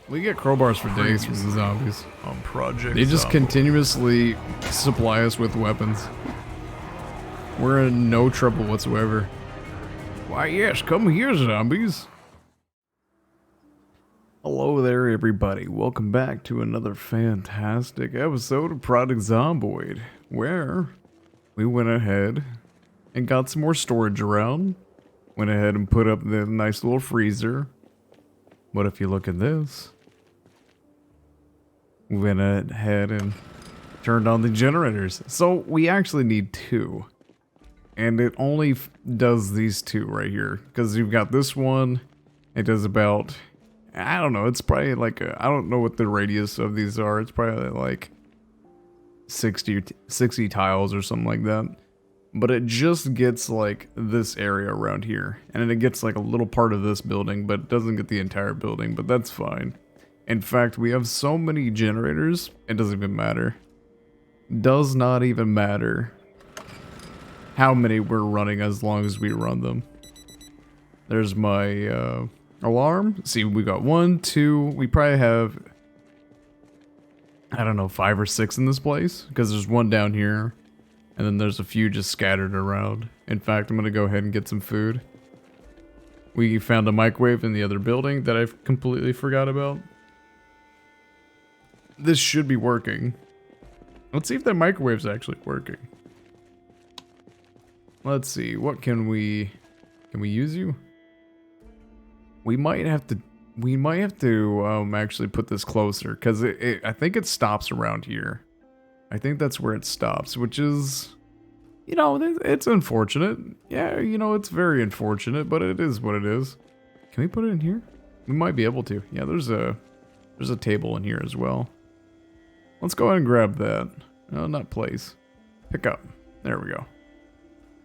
We get crowbars for days from the zombies. On Project They just Zomboid. continuously supply us with weapons. We're in no trouble whatsoever. Why yes, come here, zombies. Hello there, everybody. Welcome back to another fantastic episode of Project Zomboid, where we went ahead and got some more storage around. Went ahead and put up the nice little freezer. But if you look at this, we went ahead and turned on the generators. So we actually need two. And it only does these two right here. Because you've got this one. It does about, I don't know, it's probably like, I don't know what the radius of these are. It's probably like 60 tiles or something like that. But it just gets like this area around here. And then it gets like a little part of this building, but it doesn't get the entire building, but that's fine. In fact, we have so many generators, it doesn't even matter. Does not even matter how many we're running as long as we run them. There's my alarm. See, we got 1, 2, we probably have, I don't know, 5 or 6 in this place. Because there's one down here. And then there's a few just scattered around. In fact, I'm going to go ahead and get some food. We found a microwave in the other building that I completely forgot about. This should be working. Let's see if that microwave's actually working. Let's see, what can we use you? We might have to actually put this closer, because I think it stops around here. I think that's where it stops, which is, you know, it's unfortunate. Yeah, you know, it's very unfortunate, but it is what it is. Can we put it in here? We might be able to. Yeah, there's a table in here as well. Let's go ahead and grab that. No, not place. Pick up. There we go.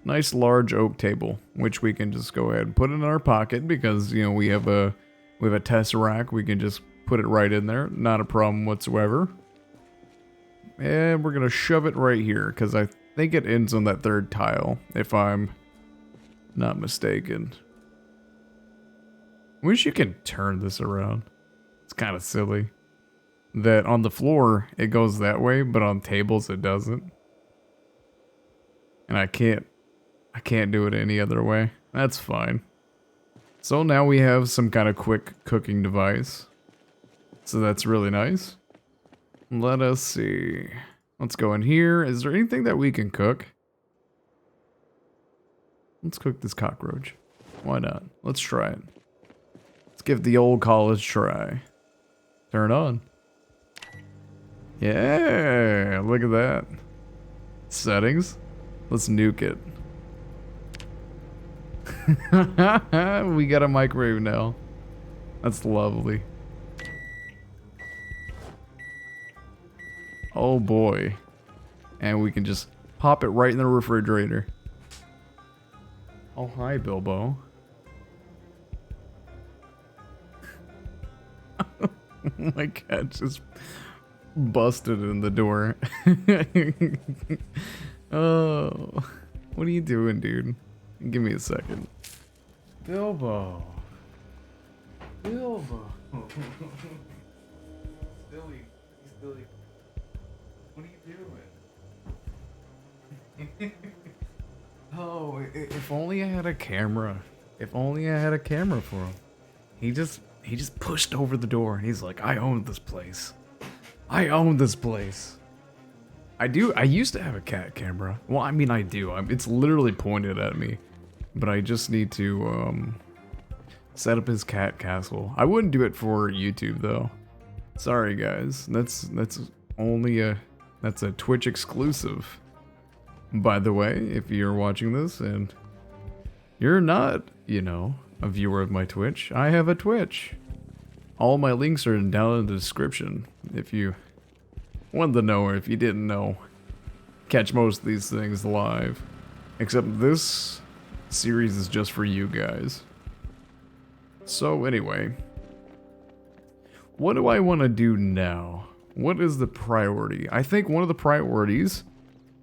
Nice large oak table, which we can just go ahead and put in our pocket because, you know, we have a tesseract. We can just put it right in there. Not a problem whatsoever. And we're going to shove it right here because I think it ends on that third tile, if I'm not mistaken. Wish you could turn this around. It's kind of silly that on the floor it goes that way, but on tables it doesn't. And I can't do it any other way. That's fine. So now we have some kind of quick cooking device. So that's really nice. Let us see. Let's go in here. Is there anything that we can cook? Let's cook this cockroach. Why not? Let's try it. Let's give the old college try. Turn on. Yeah, look at that. Settings. Let's nuke it. We got a microwave now. That's lovely. Oh boy. And we can just pop it right in the refrigerator. Oh, hi, Bilbo. My cat just busted in the door. Oh, what are you doing, dude? Give me a second. Bilbo. Bilbo. Silly. What are you doing? Oh, if only I had a camera. If only I had a camera for him. He just pushed over the door and he's like, I own this place. I own this place. I used to have a cat camera. Well, I mean, I do. It's literally pointed at me. But I just need to set up his cat castle. I wouldn't do it for YouTube though. Sorry guys. That's a Twitch exclusive. By the way, if you're watching this and you're not, you know, a viewer of my Twitch, I have a Twitch. All my links are down in the description. If you wanted to know or if you didn't know, catch most of these things live. Except this series is just for you guys. So anyway, what do I want to do now? What is the priority? I think one of the priorities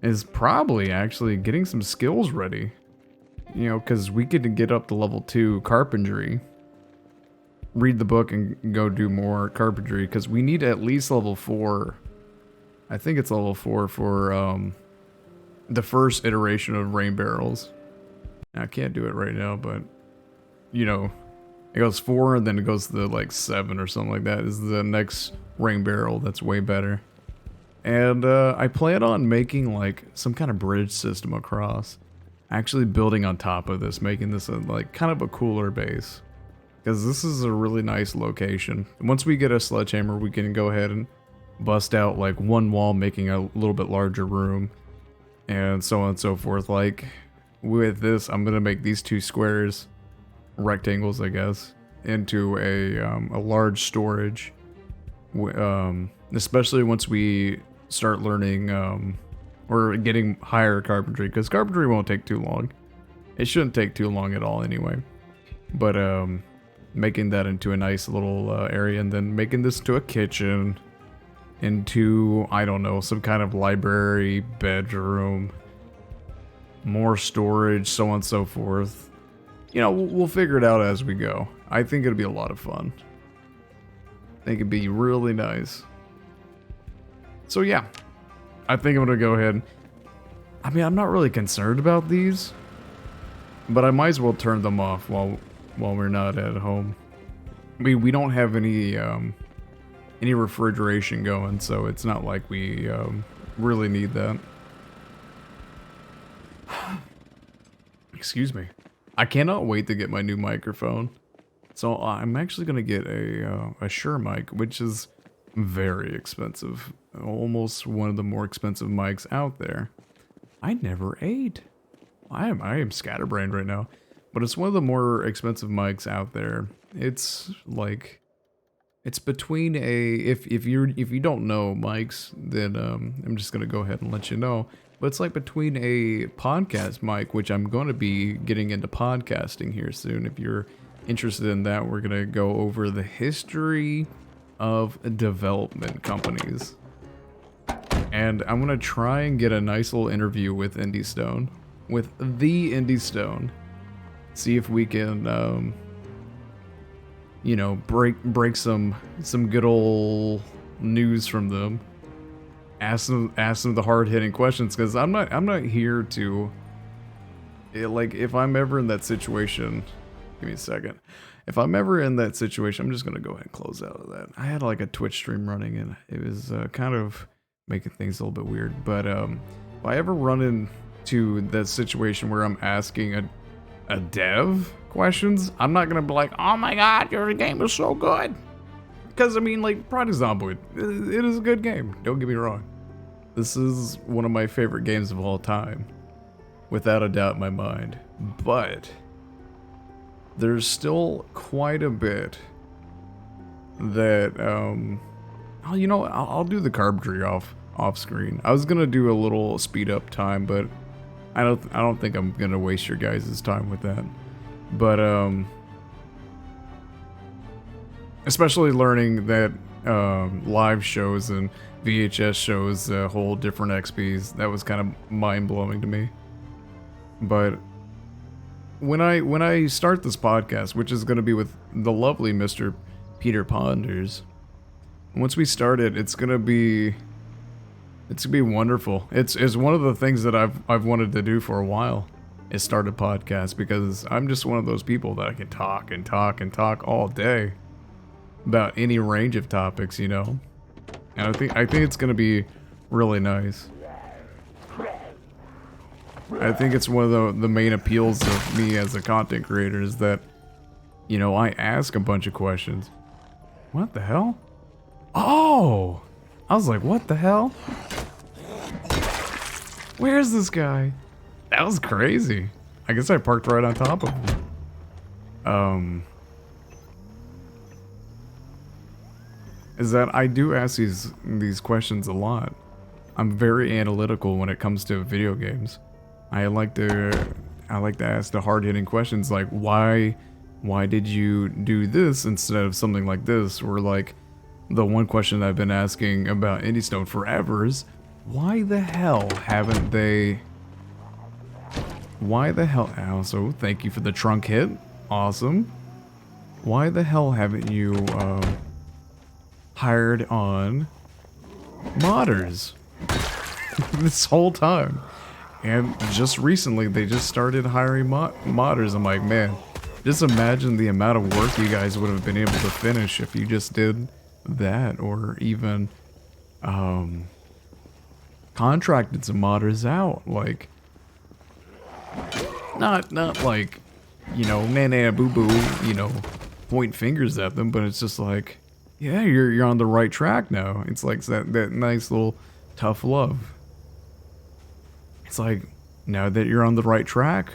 is probably actually getting some skills ready. You know, because we could get up to level 2 carpentry. read the book and go do more carpentry, because we need at least level 4. I think it's level 4 for the first iteration of rain barrels. I can't do it right now, but you know, it goes 4 and then it goes to like 7 or something like that is the next rain barrel that's way better. And I plan on making like some kind of bridge system across. Actually building on top of this, making this a, like kind of a cooler base. Because this is a really nice location. Once we get a sledgehammer, we can go ahead and bust out like one wall, making a little bit larger room. And so on and so forth. Like with this, I'm going to make these 2 squares, rectangles I guess, into a large storage. Especially once we start learning or getting higher carpentry, because carpentry won't take too long. It shouldn't take too long at all anyway. But making that into a nice little area, and then making this to a kitchen, into, I don't know, some kind of library, bedroom, more storage, so on and so forth. You know, we'll figure it out as we go. I think it'll be a lot of fun. I think it'd be really nice. So yeah, I think I'm gonna go ahead. I mean, I'm not really concerned about these, but I might as well turn them off while we're not at home. I mean, we don't have any refrigeration going, so it's not like we really need that. Excuse me. I cannot wait to get my new microphone. So I'm actually gonna get a Shure mic, which is very expensive. Almost one of the more expensive mics out there. I never ate. I am scatterbrained right now, but it's one of the more expensive mics out there. It's like, it's between a, if you don't know mics, then I'm just gonna go ahead and let you know. But it's like between a podcast mic, which I'm going to be getting into podcasting here soon. If you're interested in that, we're gonna go over the history of development companies. And I'm gonna try and get a nice little interview with Indie Stone. With the Indie Stone. See if we can you know, break some good old news from them. Ask them the hard-hitting questions, because I'm not here to like, if I'm ever in that situation, give me a second. If I'm ever in that situation, I'm just gonna go ahead and close out of that. I had like a Twitch stream running and it was kind of making things a little bit weird. But if I ever run into that situation where I'm asking a dev questions, I'm not gonna be like, oh my god, your game is so good. Because I mean, like, Project Zomboid, it is a good game, don't get me wrong. This is one of my favorite games of all time, without a doubt in my mind. But there's still quite a bit that oh, you know, I'll do the carpentry off screen. I was gonna do a little speed up time, but I don't think I'm gonna waste your guys' time with that. But especially learning that live shows and VHS shows hold different XPs, that was kind of mind-blowing to me. But when I start this podcast, which is going to be with the lovely Mr. Peter Ponders, once we start it, it's gonna be wonderful. It's one of the things that I've wanted to do for a while, is start a podcast, because I'm just one of those people that I can talk and talk and talk all day about any range of topics, you know. And I think it's gonna be really nice. I think it's one of the main appeals of me as a content creator is that, you know, I ask a bunch of questions. What the hell? Oh! I was like, what the hell? Where is this guy? That was crazy. I guess I parked right on top of him. Is that I do ask these questions a lot. I'm very analytical when it comes to video games. I like to ask the hard-hitting questions, like why did you do this instead of something like this? Or like the one question I've been asking about Indie Stone forever is, why the hell haven't they? Why the hell? Also, thank you for the trunk hit. Awesome. why the hell haven't you hired on modders this whole time? And just recently, they just started hiring modders. I'm like, man, just imagine the amount of work you guys would have been able to finish if you just did that, or even contracted some modders out. Like, not like, you know, nana boo boo, you know, point fingers at them, but it's just like, yeah, you're on the right track now. It's like that nice little tough love. It's like, now that you're on the right track,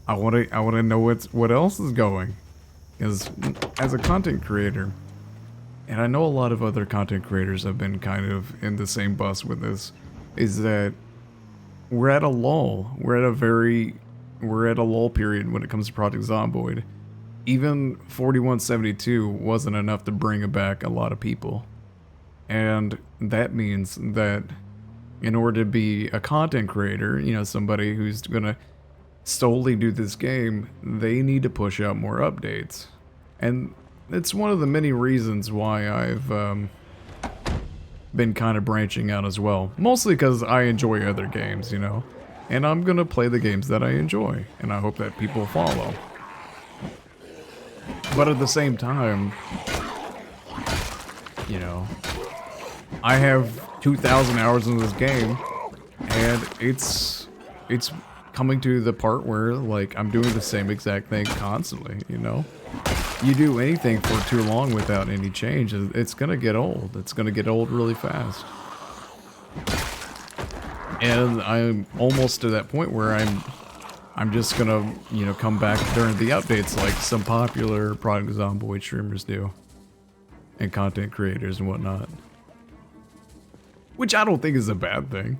I want to know what else is going. Because as a content creator, and I know a lot of other content creators have been kind of in the same bus with this, is that we're at a lull. We're at a lull period when it comes to Project Zomboid. Even 4172 wasn't enough to bring back a lot of people. And that means that in order to be a content creator, you know, somebody who's gonna solely do this game, they need to push out more updates. And it's one of the many reasons why I've been kind of branching out as well. Mostly because I enjoy other games, you know. And I'm gonna play the games that I enjoy, and I hope that people follow. But at the same time, you know, I have 2,000 hours in this game, and it's coming to the part where, like, I'm doing the same exact thing constantly, you know? You do anything for too long without any change, it's gonna get old. It's gonna get old really fast. And I'm almost to that point where I'm just gonna, you know, come back during the updates like some popular Project Zomboid streamers do. And content creators and whatnot. Which I don't think is a bad thing.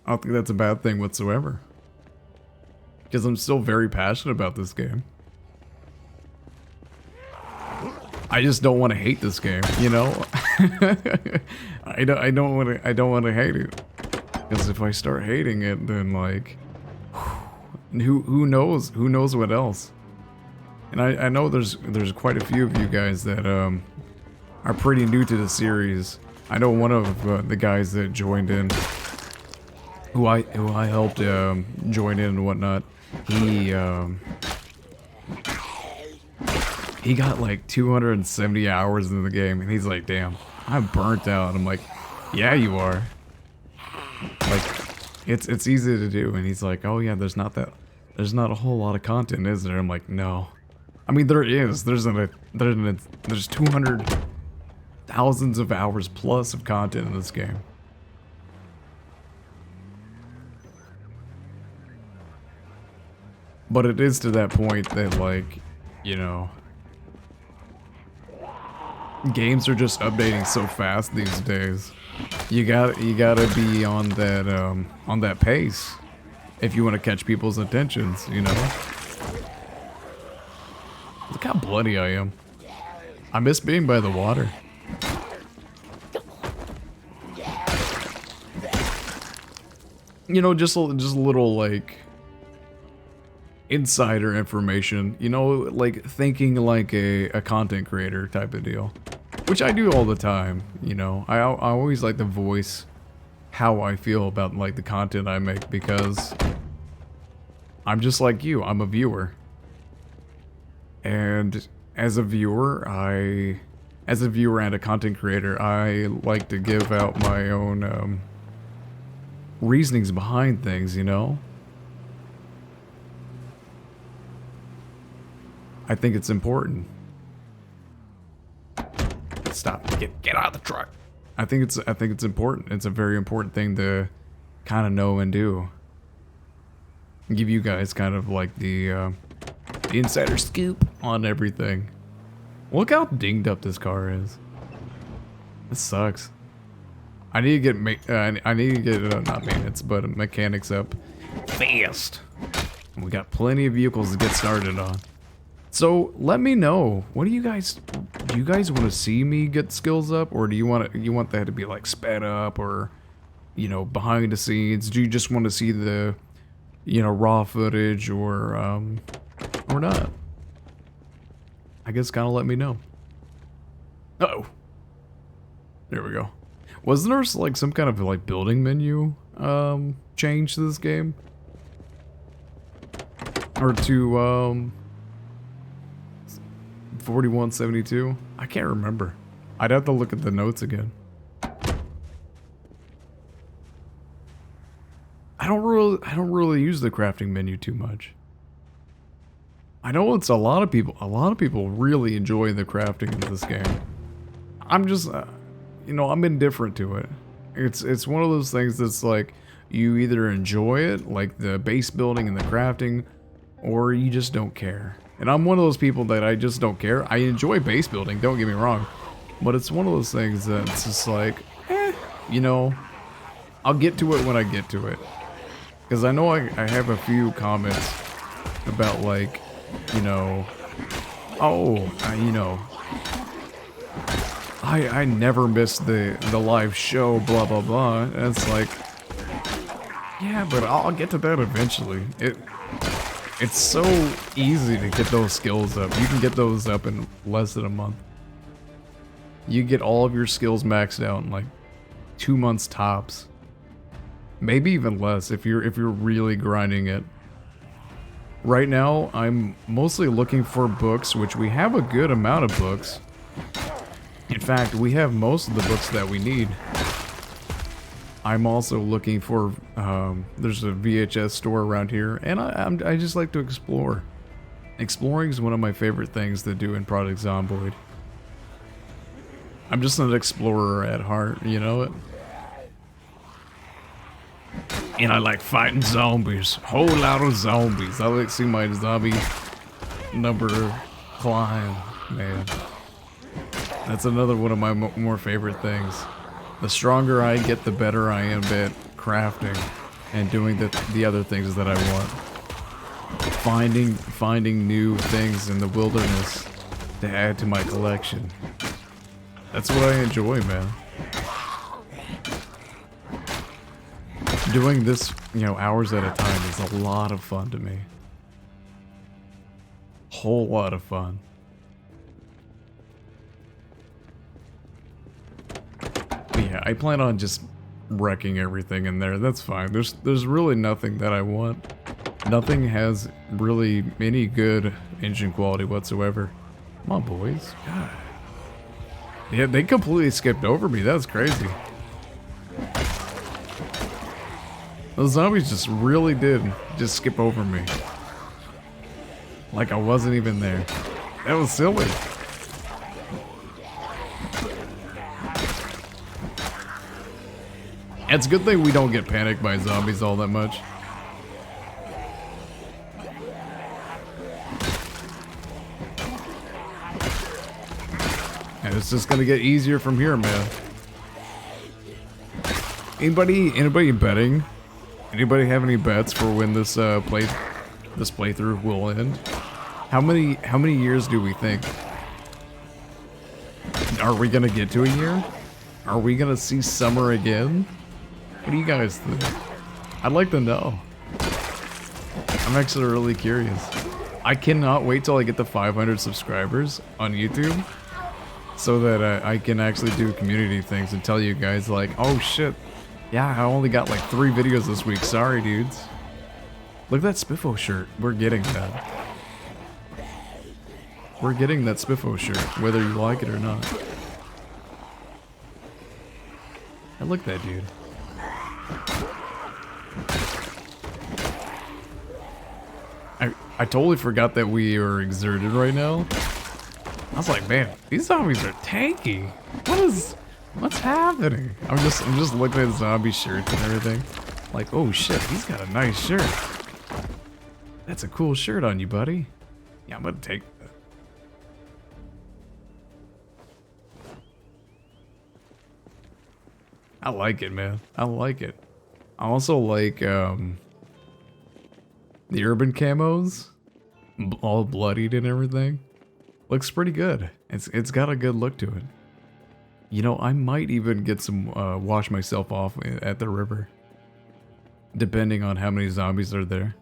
I don't think that's a bad thing whatsoever. Because I'm still very passionate about this game. I just don't want to hate this game, you know? I don't want to hate it. Because if I start hating it, then like, who knows what else? And I know there's quite a few of you guys that are pretty new to the series. I know one of the guys that joined in, who I helped join in and whatnot. He got like 270 hours in the game, and he's like, "Damn, I'm burnt out." I'm like, "Yeah, you are." Like, it's easy to do, and he's like, "Oh yeah, there's not a whole lot of content, is there?" I'm like, "No, I mean there is. There's 200 thousands of hours plus of content in this game." But it is to that point that, like, you know, games are just updating so fast these days. You gotta be on that pace if you want to catch people's attentions, you know. Look how bloody I am. I miss being by the water. You know, just a little like insider information, you know, like thinking like a content creator type of deal, which I do all the time, you know. I always like to voice how I feel about like the content I make, because I'm just like you, I'm a viewer. And as a viewer and a content creator, I like to give out my own reasonings behind things, you know. I think it's important. Stop. Get out of the truck. I think it's important. It's a very important thing to kind of know and do. Give you guys kind of like the insider scoop on everything. Look how dinged up this car is. This sucks. I need to get not maintenance, but mechanics up fast. And we got plenty of vehicles to get started on. So let me know. What do you guys want to see me get skills up, or do you want that to be like sped up, or, you know, behind the scenes? Do you just want to see the, you know, raw footage, or not? I guess kind of let me know. Uh-oh. There we go. Wasn't there like some kind of like building menu change to this game? Or to 4172? I can't remember. I'd have to look at the notes again. I don't really use the crafting menu too much. I know it's a lot of people really enjoy the crafting in this game. I'm just you know, I'm indifferent to it. It's one of those things that's like you either enjoy it, like the base building and the crafting, or you just don't care. And I'm one of those people that I just don't care. I enjoy base building, don't get me wrong. But it's one of those things that's just like, you know, I'll get to it when I get to it. Because I know I have a few comments about like, you know, you know, I never miss the live show, blah, blah, blah. And it's like, yeah, but I'll get to that eventually. It's so easy to get those skills up. You can get those up in less than a month. You get all of your skills maxed out in like 2 months tops. Maybe even less if you're really grinding it. Right now, I'm mostly looking for books, which we have a good amount of books. In fact, we have most of the books that we need. I'm also looking for, there's a VHS store around here, and I just like to explore. Exploring is one of my favorite things to do in Project Zomboid. I'm just an explorer at heart, you know it? And I like fighting zombies. Whole lot of zombies. I like to see my zombie number climb, man. That's another one of my more favorite things. The stronger I get, the better I am at crafting and doing the other things that I want. Finding new things in the wilderness to add to my collection. That's what I enjoy, man. Doing this, you know, hours at a time is a lot of fun to me. Whole lot of fun. But yeah, I plan on just wrecking everything in there. That's fine. There's really nothing that I want. Nothing has really any good engine quality whatsoever. Come on, boys. God. Yeah, they completely skipped over me. That's crazy. Those zombies just really did just skip over me. Like I wasn't even there. That was silly. It's a good thing we don't get panicked by zombies all that much. And it's just gonna get easier from here, man. Anybody betting? Anybody have any bets for when this playthrough will end? How many years do we think? Are we gonna get to a year? Are we gonna see summer again? What do you guys think? I'd like to know. I'm actually really curious. I cannot wait till I get to 500 subscribers on YouTube so that I can actually do community things and tell you guys like, oh shit, yeah, I only got like 3 videos this week. Sorry, dudes. Look at that Spiffo shirt. We're getting that. We're getting that Spiffo shirt, whether you like it or not. And look at that dude. I totally forgot that we are exerted right now. I was like, man, these zombies are tanky. What's happening? I'm just looking at zombie shirts and everything. Like, oh shit, he's got a nice shirt. That's a cool shirt on you, buddy. Yeah, I'm gonna take that. I like it, man. I like it. I also like the urban camos, all bloodied and everything. Looks pretty good. It's got a good look to it. You know, I might even get some wash myself off at the river, depending on how many zombies are there.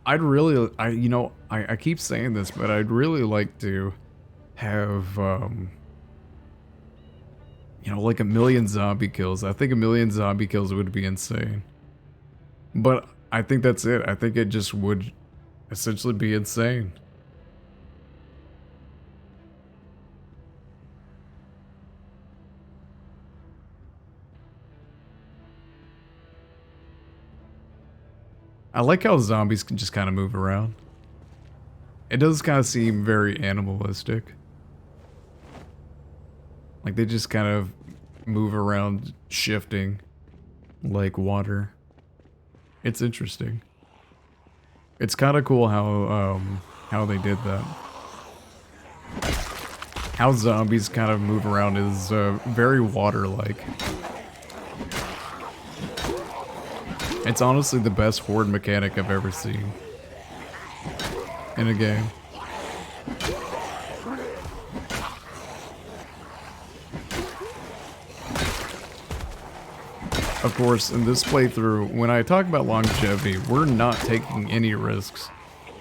I'd really, I keep saying this, but I'd really like to have, like 1,000,000 zombie kills. I think 1,000,000 zombie kills would be insane. But I think that's it. I think it just would essentially be insane. I like how zombies can just kind of move around. It does kind of seem very animalistic. Like they just kind of move around, shifting like water. It's interesting. It's kind of cool how they did that. How zombies kind of move around is very water-like. It's honestly the best horde mechanic I've ever seen in a game. Of course, in this playthrough, when I talk about longevity, we're not taking any risks.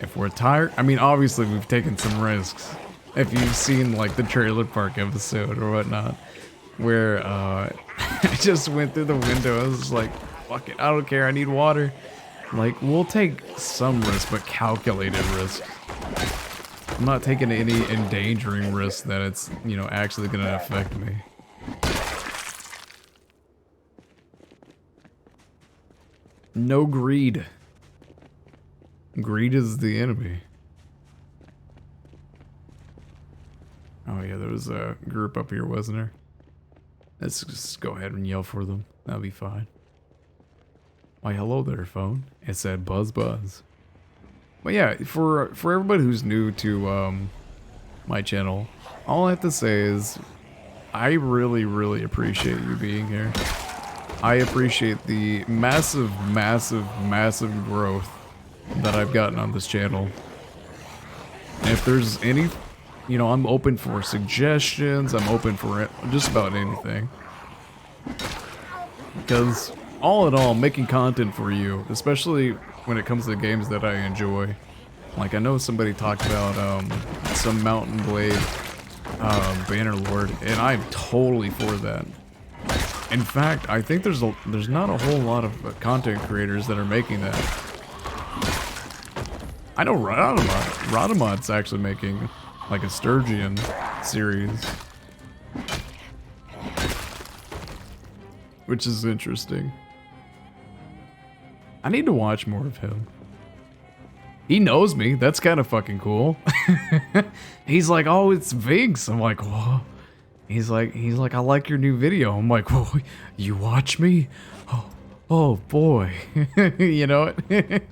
If we're tired, I mean, obviously we've taken some risks. If you've seen like the trailer park episode or whatnot, where I just went through the window, I was like, fuck it, I don't care, I need water. Like, we'll take some risk, but calculated risk. I'm not taking any endangering risk that it's, actually gonna affect me. No greed. Greed is the enemy. Oh yeah, there was a group up here, wasn't there? Let's just go ahead and yell for them. That'll be fine. Why, hello there, phone. It said buzz buzz. But yeah, for everybody who's new to my channel, all I have to say is I really, really appreciate you being here. I appreciate the massive, massive, massive growth that I've gotten on this channel. And if there's any, I'm open for suggestions, I'm open for just about anything. Because all in all, making content for you, especially when it comes to games that I enjoy. Like, I know somebody talked about some Mountain Blade Bannerlord, and I'm totally for that. In fact, I think there's not a whole lot of content creators that are making that. I know Rodamod's actually making like a Sturgeon series, which is interesting. I need to watch more of him. He knows me. That's kind of fucking cool. He's like, oh, it's Vynxx. I'm like, whoa. He's like, I like your new video. I'm like, whoa, you watch me? Oh boy. You know what?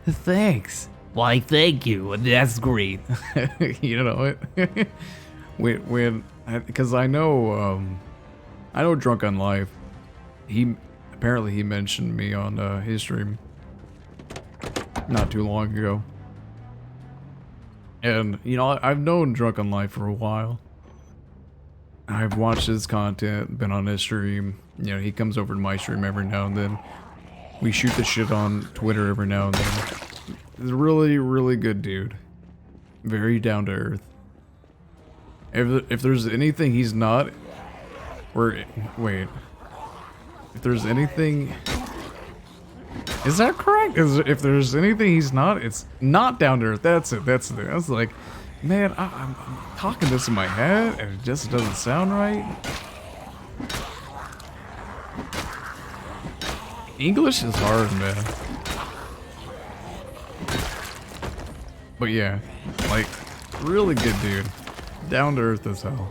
Thanks. Why, thank you. That's great. You know what? Because I know Drunk on Life. He mentioned me on his stream not too long ago. And, I've known Drunk on Life for a while. I've watched his content, been on his stream. He comes over to my stream every now and then. We shoot the shit on Twitter every now and then. He's a really, really good dude. Very down to earth. If there's anything he's not, wait. If there's anything, is that correct? If there's anything he's not, it's not down to earth. That's it. I was like, man, I'm talking this in my head and it just doesn't sound right. English is hard, man. But yeah, like, really good dude. Down to earth as hell.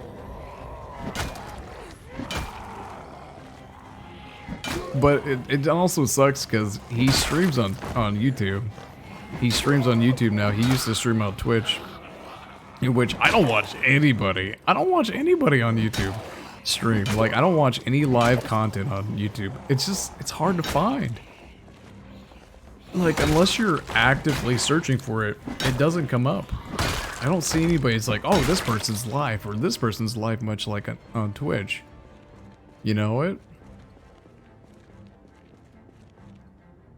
But it also sucks because he streams on YouTube. He streams on YouTube now. He used to stream on Twitch. In which I don't watch anybody. I don't watch anybody on YouTube stream. Like, I don't watch any live content on YouTube. It's hard to find. Like, unless you're actively searching for it, it doesn't come up. I don't see anybody. It's like, oh, this person's live, or this person's live, much like on Twitch. You know what?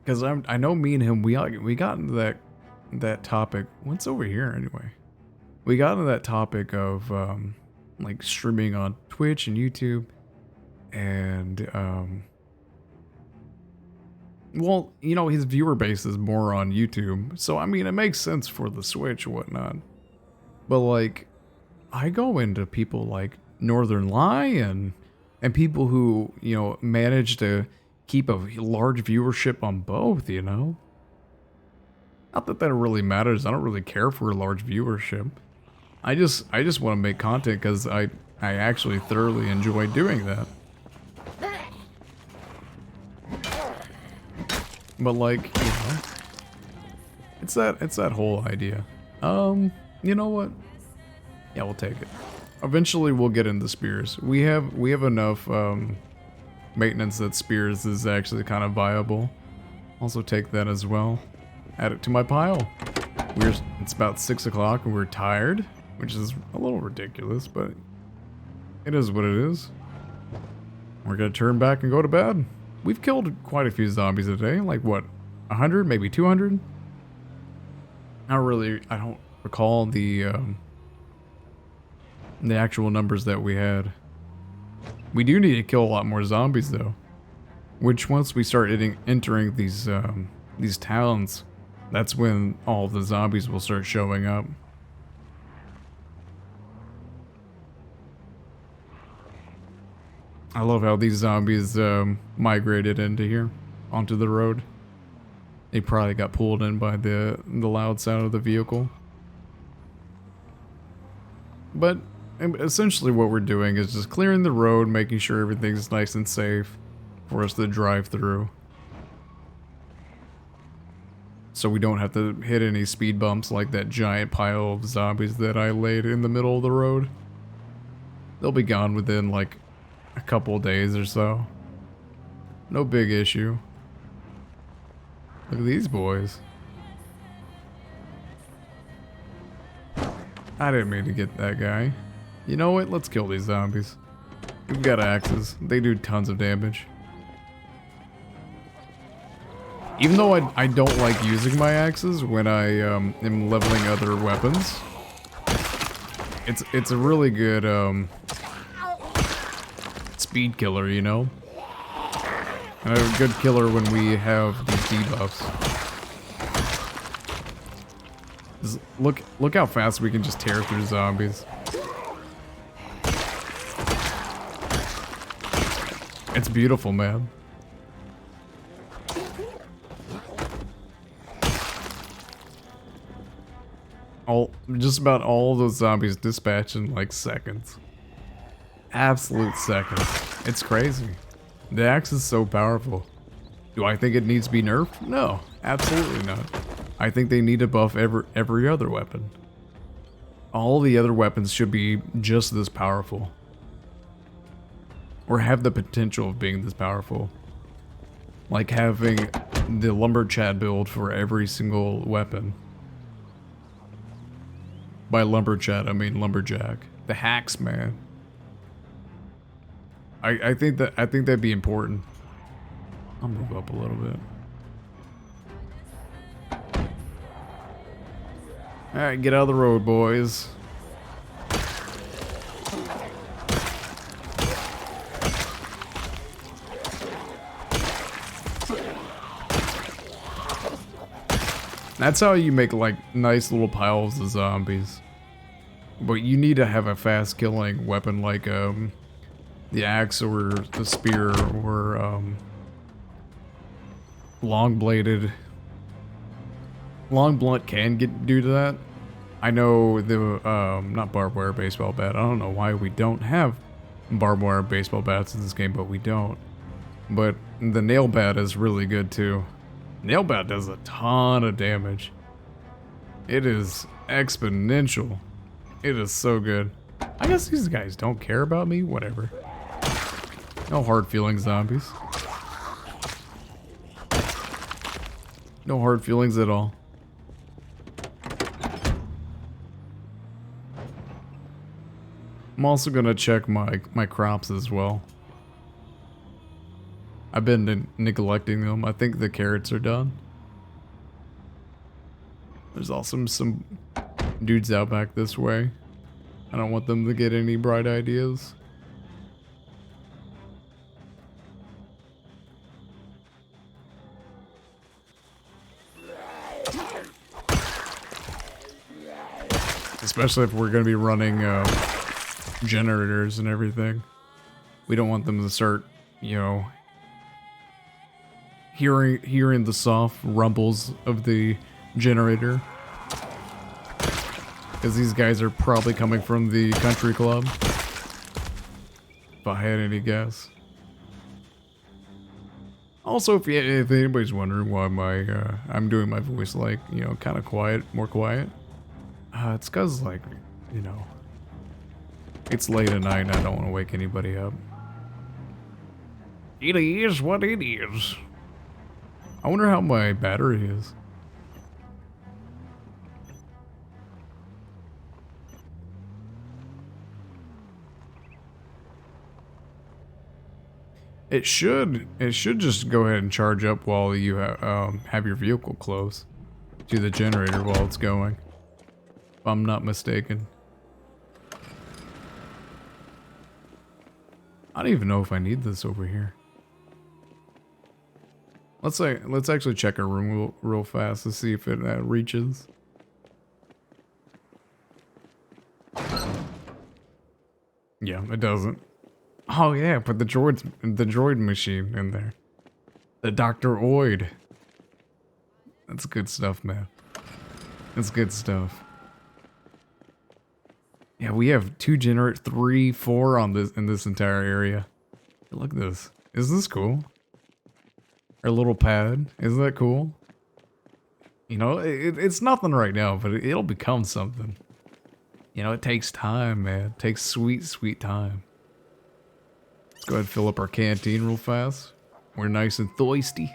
Because I know me and him, we got into that topic. What's over here anyway? We got into that topic of like streaming on Twitch and YouTube, and well, you know, his viewer base is more on YouTube, so I mean, it makes sense for the Switch and whatnot. But like, I go into people like Northern Lion and people who, you know, manage to keep a large viewership on both, you know? Not that that really matters. I don't really care for a large viewership. I just want to make content because I actually thoroughly enjoy doing that. But like, you know, it's that whole idea. You know what? Yeah, we'll take it. Eventually we'll get into spears. We have enough maintenance that spears is actually kind of viable. Also take that as well. Add it to my pile. It's about 6 o'clock and we're tired, which is a little ridiculous, but it is what it is. We're gonna turn back and go to bed. We've killed quite a few zombies today, like what, 100, maybe 200? I don't recall the actual numbers that we had. We do need to kill a lot more zombies though, which once we start entering these towns, that's when all of the zombies will start showing up. I love how these zombies migrated into here, onto the road. They probably got pulled in by the loud sound of the vehicle. But essentially what we're doing is just clearing the road, making sure everything's nice and safe for us to drive through. So we don't have to hit any speed bumps like that giant pile of zombies that I laid in the middle of the road. They'll be gone within like a couple days or so. No big issue. Look at these boys. I didn't mean to get that guy. You know what? Let's kill these zombies. We've got axes. They do tons of damage. Even though I don't like using my axes when I am leveling other weapons, it's a really good speed killer, you know? And a good killer when we have these debuffs. Just look how fast we can just tear through zombies. It's beautiful, man. Just about all those zombies dispatch in like seconds. Absolute seconds. It's crazy. The axe is so powerful. Do I think it needs to be nerfed? No, absolutely not. I think they need to buff every other weapon. All the other weapons should be just this powerful. Or have the potential of being this powerful. Like having the Lumberchat build for every single weapon. By Lumberchat, I mean Lumberjack. The hacks, man. I think that'd be important. I'll move up a little bit. Alright, get out of the road, boys. That's how you make like nice little piles of zombies. But you need to have a fast killing weapon like the axe or the spear or long bladed. Long blunt can do that. I know the not barbed wire baseball bat. I don't know why we don't have barbed wire baseball bats in this game, but we don't. But the nail bat is really good too. Nail bat does a ton of damage. It is exponential. It is so good. I guess these guys don't care about me. Whatever. No hard feelings, zombies. No hard feelings at all. I'm also gonna check my crops as well. I've been neglecting them. I think the carrots are done. There's also some dudes out back this way. I don't want them to get any bright ideas. Especially if we're going to be running generators and everything. We don't want them to start, you know, hearing the soft rumbles of the generator. Because these guys are probably coming from the country club. If I had any guess. Also, if anybody's wondering why I'm doing my voice like, you know, kind of quiet, more quiet. It's cause like, you know, it's late at night and I don't want to wake anybody up. It is what it is. I wonder how my battery is. It should just go ahead and charge up while you have your vehicle close to the generator while it's going. If I'm not mistaken. I don't even know if I need this over here. Let's actually check our room real fast to see if it reaches. Yeah, it doesn't. Oh yeah, put the droid machine in there. The Dr. Oid. That's good stuff, man. That's good stuff. Yeah, we have 2 generators, 3, 4 on this in this entire area. Look at this. Isn't this cool? Our little pad. Isn't that cool? You know, it's nothing right now, but it'll become something. You know, it takes time, man. It takes sweet, sweet time. Let's go ahead and fill up our canteen real fast. We're nice and thirsty.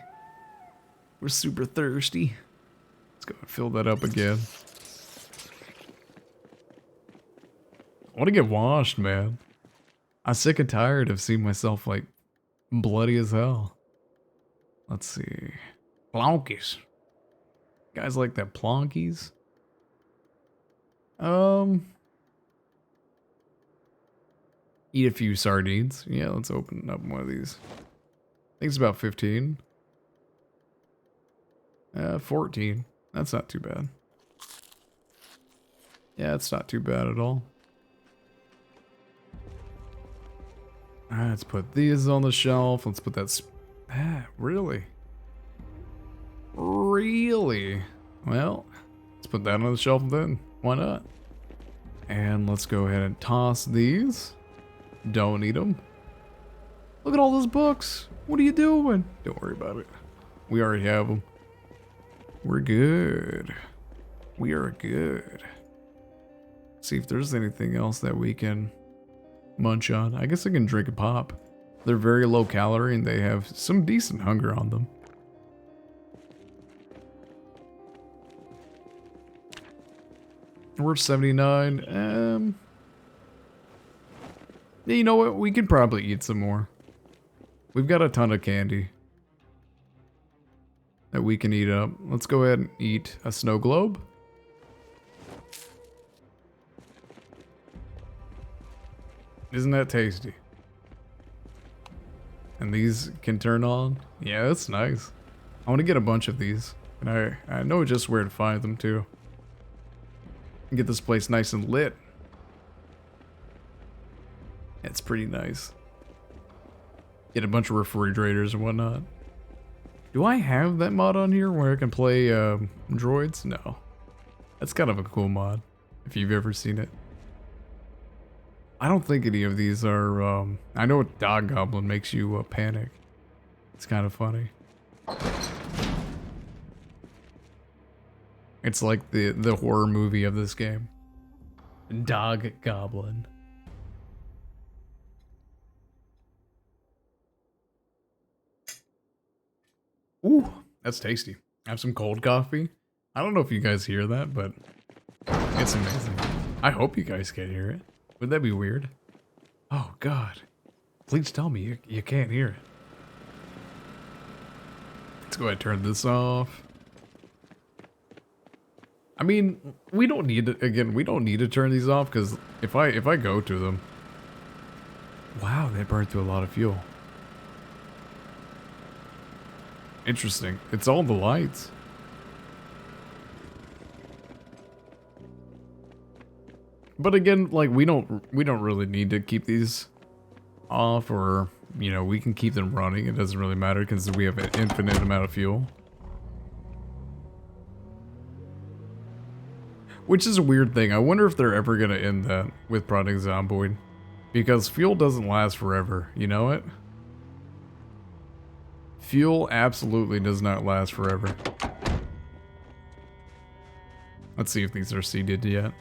We're super thirsty. Let's go and fill that up again. I want to get washed, man. I'm sick and tired of seeing myself like bloody as hell. Let's see. Plonkies. Guys like that plonkies? Eat a few sardines. Yeah, let's open up one of these. I think it's about 15. 14. That's not too bad. Yeah, it's not too bad at all. Alright, let's put these on the shelf. Let's put that... really? Really? Well, let's put that on the shelf then. Why not? And let's go ahead and toss these. Don't need them. Look at all those books. What are you doing? Don't worry about it. We already have them. We're good. We are good. See if there's anything else that we can munch on. I guess I can drink a pop. They're very low calorie and they have some decent hunger on them. We're 79. Yeah, you know what? We could probably eat some more. We've got a ton of candy that we can eat up. Let's go ahead and eat a snow globe. Isn't that tasty? And these can turn on. Yeah, that's nice. I want to get a bunch of these. And I know just where to find them too. Get this place nice and lit. It's pretty nice. Get a bunch of refrigerators and whatnot. Do I have that mod on here where I can play droids? No. That's kind of a cool mod, if you've ever seen it. I don't think any of these are, I know Dog Goblin makes you panic. It's kind of funny. It's like the horror movie of this game. Dog Goblin. Ooh, that's tasty. I have some cold coffee. I don't know if you guys hear that, but it's amazing. I hope you guys can hear it. Would that be weird? Oh, God. Please tell me you can't hear it. Let's go ahead and turn this off. I mean, we don't need to, again, we don't need to turn these off because if I go to them. Wow, they burned through a lot of fuel. Interesting. It's all the lights. But again, like we don't really need to keep these off, or you know, we can keep them running. It doesn't really matter because we have an infinite amount of fuel. Which is a weird thing. I wonder if they're ever gonna end that with Project Zomboid. Because fuel doesn't last forever, you know it? Fuel absolutely does not last forever. Let's see if these are seeded yet.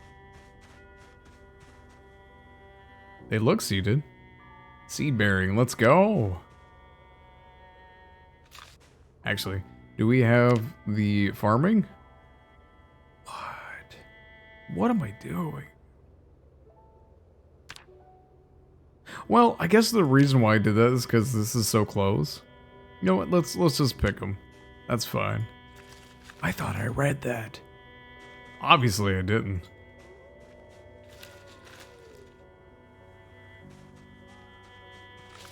They look seeded. Seed bearing, let's go! Actually, do we have the farming? What am I doing? Well, I guess the reason why I did that is because this is so close. You know what? Let's just pick them. That's fine. I thought I read that. Obviously, I didn't.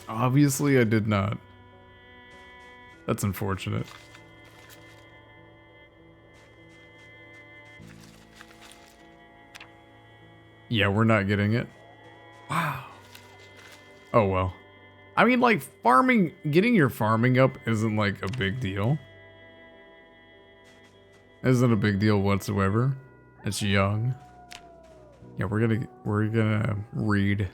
Obviously, I did not. That's unfortunate. Yeah, we're not getting it. Wow. Oh well. I mean, like, farming, getting your farming up isn't like a big deal. Isn't a big deal whatsoever. It's young. Yeah, we're gonna read.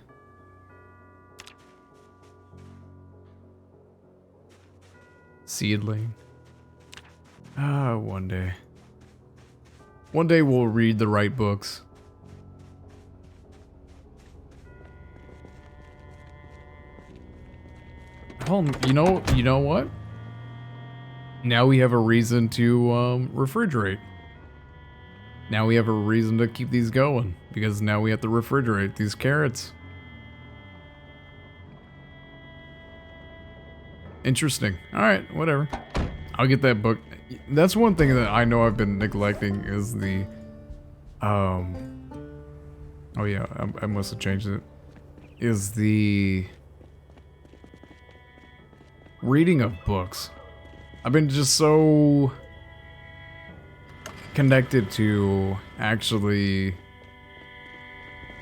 Seedling. Ah, one day. One day we'll read the right books. Oh, you know what? Now we have a reason to refrigerate. Now we have a reason to keep these going because now we have to refrigerate these carrots. Interesting. All right, whatever. I'll get that book. That's one thing that I know I've been neglecting is the oh yeah, I must have changed it. Is the reading of books. I've been just so connected to actually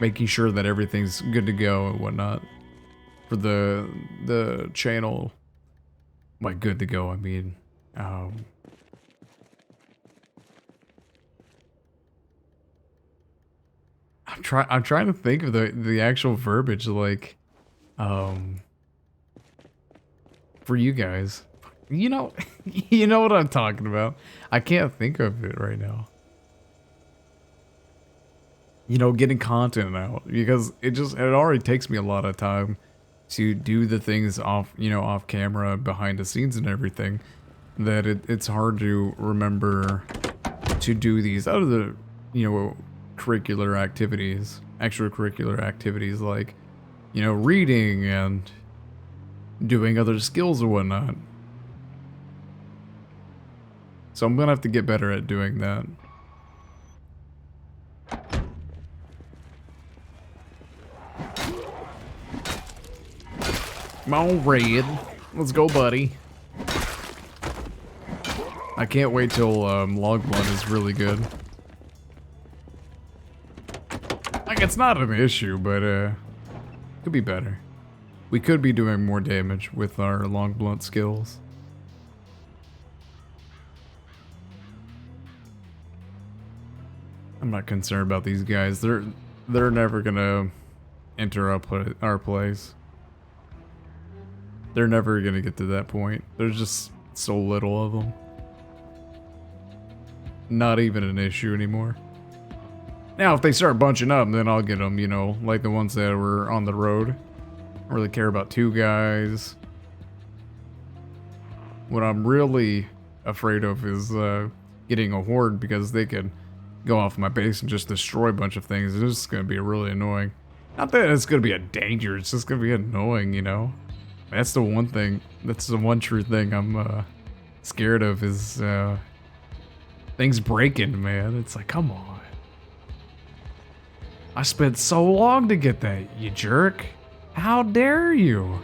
making sure that everything's good to go and whatnot for the channel. By good to go, I mean I'm trying to think of the actual verbiage, like for you guys. You know, you know what I'm talking about. I can't think of it right now. You know, getting content out because it already takes me a lot of time to do the things off, you know, off camera, behind the scenes and everything, that it's hard to remember to do these other, you know, extracurricular activities like, you know, reading and doing other skills or whatnot. So I'm gonna have to get better at doing that. Come on, Red. Let's go, buddy. I can't wait till log blood is really good. Like, it's not an issue, but could be better. We could be doing more damage with our long blunt skills. I'm not concerned about these guys. They're never gonna enter our place. They're never gonna get to that point. There's just so little of them. Not even an issue anymore. Now, if they start bunching up, then I'll get them, you know, like the ones that were on the road. I don't really care about 2 guys. What I'm really afraid of is getting a horde, because they could go off my base and just destroy a bunch of things. It's just going to be really annoying. Not that it's going to be a danger, it's just going to be annoying, you know? That's the one thing, that's the one true thing I'm scared of is things breaking, man. It's like, come on. I spent so long to get that, you jerk. How dare you?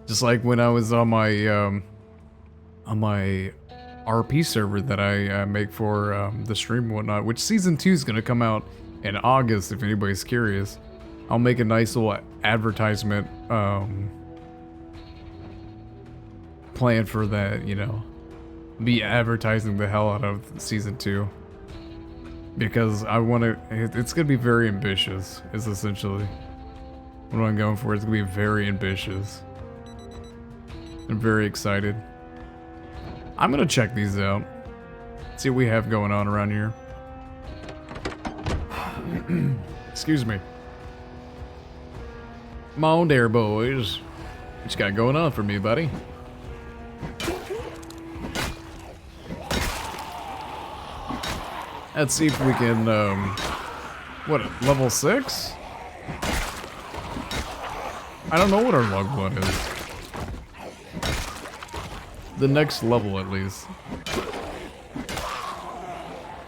Just like when I was on my RP server that I make for the stream and whatnot, which season 2 is gonna come out in August if anybody's curious. I'll make a nice little advertisement plan for that, you know. Be advertising the hell out of season 2. Because I want to, it's gonna be very ambitious, is essentially what I'm going for. It's gonna be very ambitious. I'm very excited. I'm gonna check these out. See what we have going on around here. Excuse me. Come on there, boys. What you got going on for me, buddy? Let's see if we can, what, level 6? I don't know what our log one is. The next level, at least.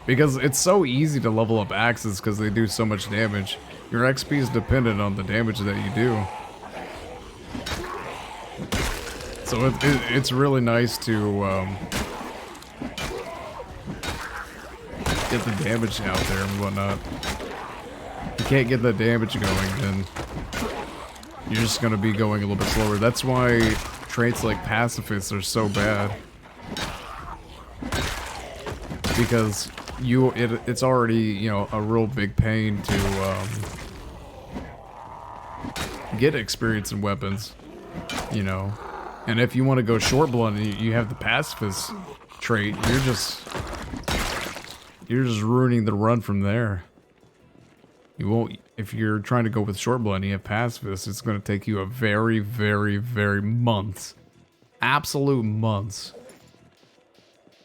Because it's so easy to level up axes because they do so much damage. Your XP is dependent on the damage that you do. So it's really nice to get the damage out there and whatnot. If you can't get the damage going, then you're just gonna be going a little bit slower. That's why traits like pacifists are so bad. Because it's already, you know, a real big pain to get experience in weapons, you know. And if you want to go short blunt and you have the pacifist trait, you're just ruining the run from there. You won't, if you're trying to go with short blunt and you have pacifist, it's going to take you a very, very, very months, absolute months,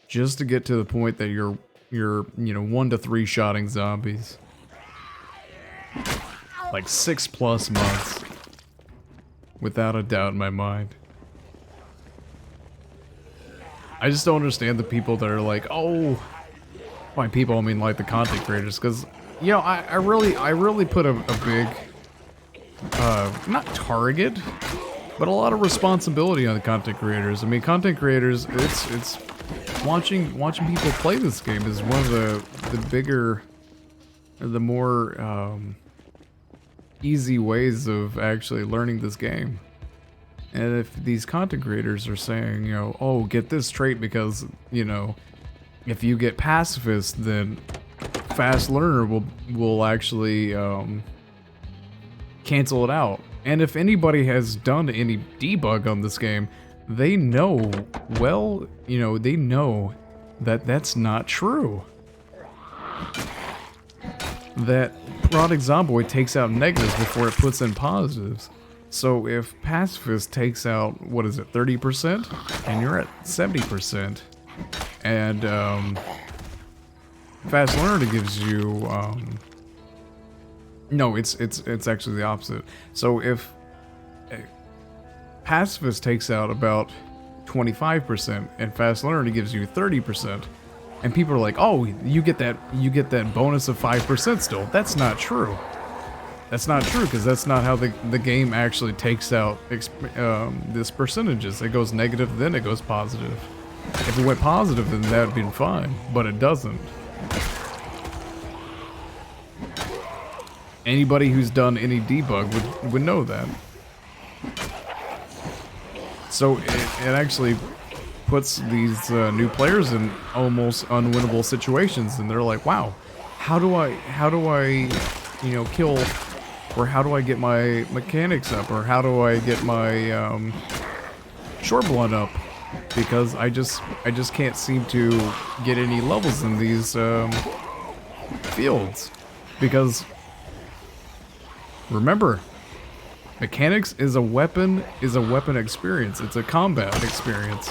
just to get to the point that you're you know, 1 to 3 shotting zombies. Like 6+ months, without a doubt in my mind. I just don't understand the people that are like, oh, by people I mean like the content creators, because, you know, I really put a big, not target, but a lot of responsibility on the content creators. I mean, content creators, it's watching people play this game is one of the bigger, or the more easy ways of actually learning this game. And if these content creators are saying, you know, oh, get this trait because, you know, if you get pacifist, then fast learner will actually cancel it out. And if anybody has done any debug on this game, they know, well, you know, they know that that's not true. That Project Zomboid takes out negatives before it puts in positives. So if pacifist takes out, what is it, 30%? And you're at 70%. And fast learner gives you, no, it's actually the opposite. So if pacifist takes out about 25% and fast learner gives you 30%, and people are like, oh, you get that bonus of 5% still. That's not true. That's not true, because that's not how the game actually takes out this percentages. It goes negative, then it goes positive. If it went positive, then that would be fine, but it doesn't. Anybody who's done any debug would know that. So it actually puts these new players in almost unwinnable situations, and they're like, wow, how do I, you know, kill, or how do I get my mechanics up, or how do I get my short blunt up? Because I just can't seem to get any levels in these fields. Because remember, mechanics is a weapon experience. It's a combat experience.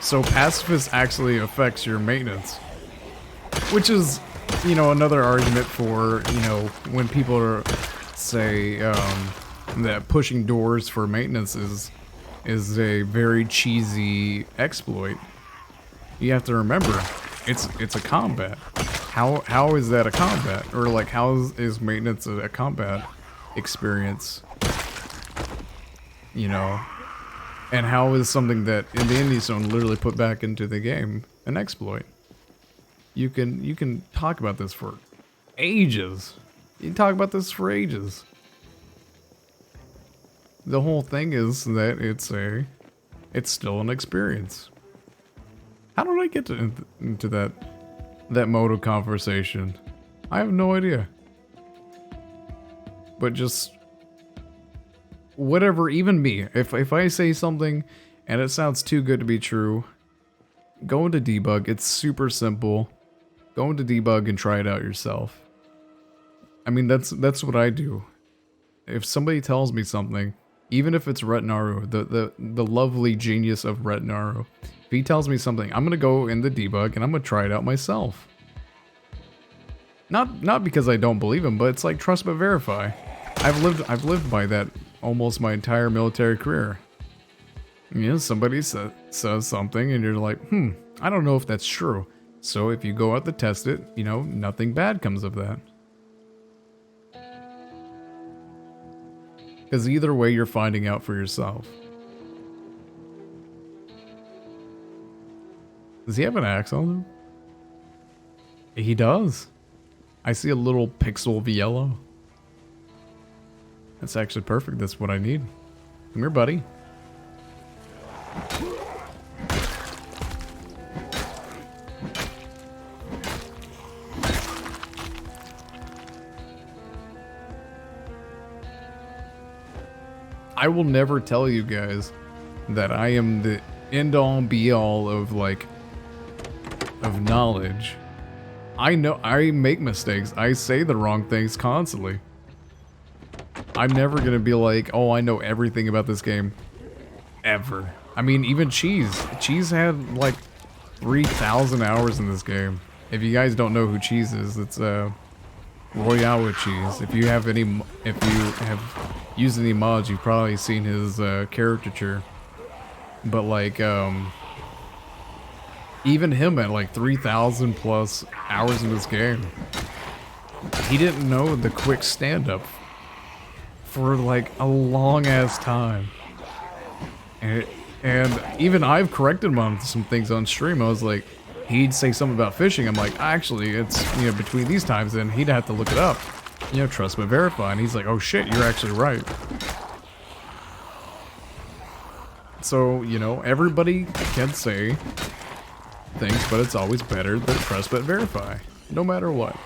So pacifist actually affects your maintenance, which is, you know, another argument for, you know, when people are say that pushing doors for maintenance is a very cheesy exploit. You have to remember, it's a combat. How is that a combat? Or like how is maintenance a combat experience? You know? And how is something that in the indie zone literally put back into the game an exploit? You can talk about this for ages. You can talk about this for ages. The whole thing is that it's still an experience. How did I get into that mode of conversation? I have no idea. But just whatever, even me, if I say something and it sounds too good to be true, go into debug. It's super simple. Go into debug and try it out yourself. I mean, that's what I do. If somebody tells me something, even if it's Retnaru, the lovely genius of Retnaru, if he tells me something, I'm gonna go in the debug and I'm gonna try it out myself. Not because I don't believe him, but it's like trust but verify. I've lived by that almost my entire military career. You know, somebody says something and you're like, I don't know if that's true. So if you go out to test it, you know, nothing bad comes of that. Because either way, you're finding out for yourself. Does he have an axe on him? He does. I see a little pixel of yellow. That's actually perfect. That's what I need. Come here, buddy. I will never tell you guys that I am the end-all be-all of knowledge. I know I make mistakes. I say the wrong things constantly. I'm never gonna be like, oh, I know everything about this game. Ever. I mean, even Cheese. Cheese had like 3,000 hours in this game. If you guys don't know who Cheese is, it's Royale with Cheese. If you have used any mods, you've probably seen his caricature. But like, even him at like 3,000 plus hours in this game, he didn't know the quick stand-up for like a long ass time. And even I've corrected him on some things on stream. I was like, he'd say something about fishing. I'm like, actually, it's, you know, between these times, and he'd have to look it up. You know, trust but verify. And he's like, oh shit, you're actually right. So, you know, everybody can say things, but it's always better than trust but verify. No matter what.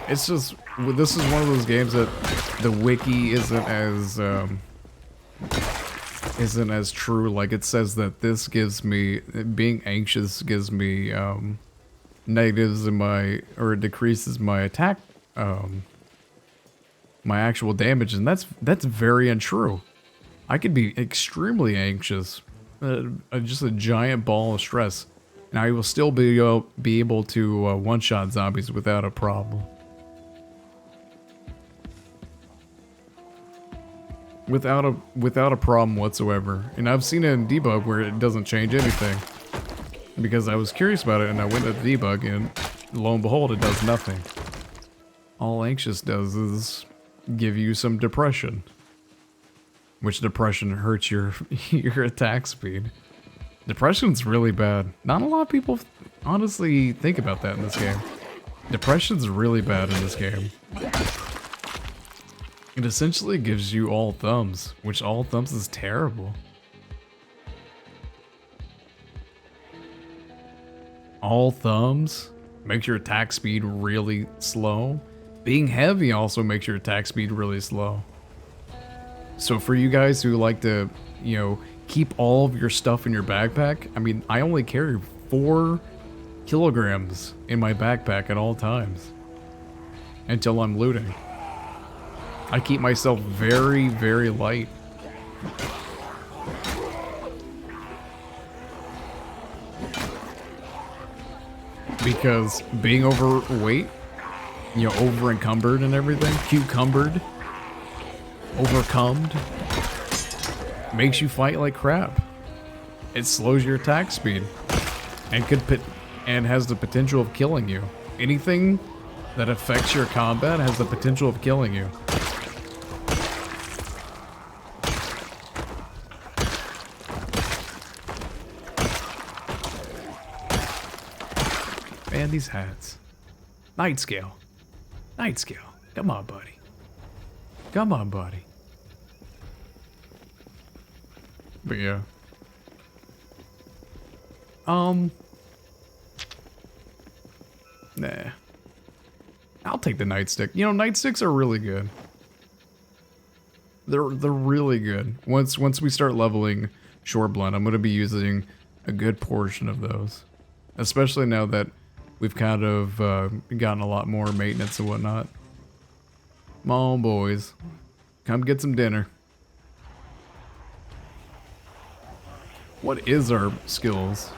It's just, this is one of those games that the wiki isn't as true. Like, it says that this gives me, being anxious gives me negatives in my, or it decreases my attack, my actual damage, and that's very untrue. I could be extremely anxious, just a giant ball of stress, and I will still be able to one-shot zombies without a problem. Without a problem whatsoever. And I've seen it in debug where it doesn't change anything. Because I was curious about it and I went to debug and lo and behold, it does nothing. All anxious does is give you some depression. Which depression hurts your attack speed. Depression's really bad. Not a lot of people honestly think about that in this game. Depression's really bad in this game. It essentially gives you all thumbs, which all thumbs is terrible. All thumbs makes your attack speed really slow. Being heavy also makes your attack speed really slow. So for you guys who like to, you know, keep all of your stuff in your backpack, I mean, I only carry 4 kilograms in my backpack at all times. Until I'm looting. I keep myself very, very light. Because being overweight you know, over encumbered and everything. Cucumbered. Overcomed. Makes you fight like crap. It slows your attack speed. And has the potential of killing you. Anything that affects your combat has the potential of killing you. Man, these hats. Night scale. Night scale. Come on, buddy. Come on, buddy. But yeah. Nah. I'll take the nightstick. You know, nightsticks are really good. They're really good. Once we start leveling Shoreblunt, I'm gonna be using a good portion of those. Especially now that we've kind of gotten a lot more maintenance and whatnot. Come on, boys. Come get some dinner. What is our skills?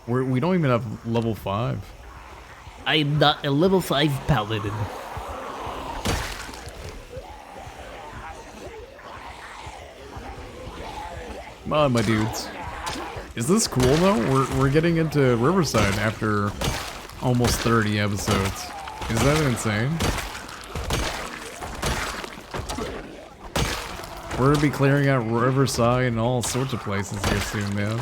We don't even have level 5. I'm not a level 5 paladin. Come on, my dudes. Is this cool though? We're getting into Riverside after almost 30 episodes. Is that insane? We're gonna be clearing out Riverside and all sorts of places here soon, man.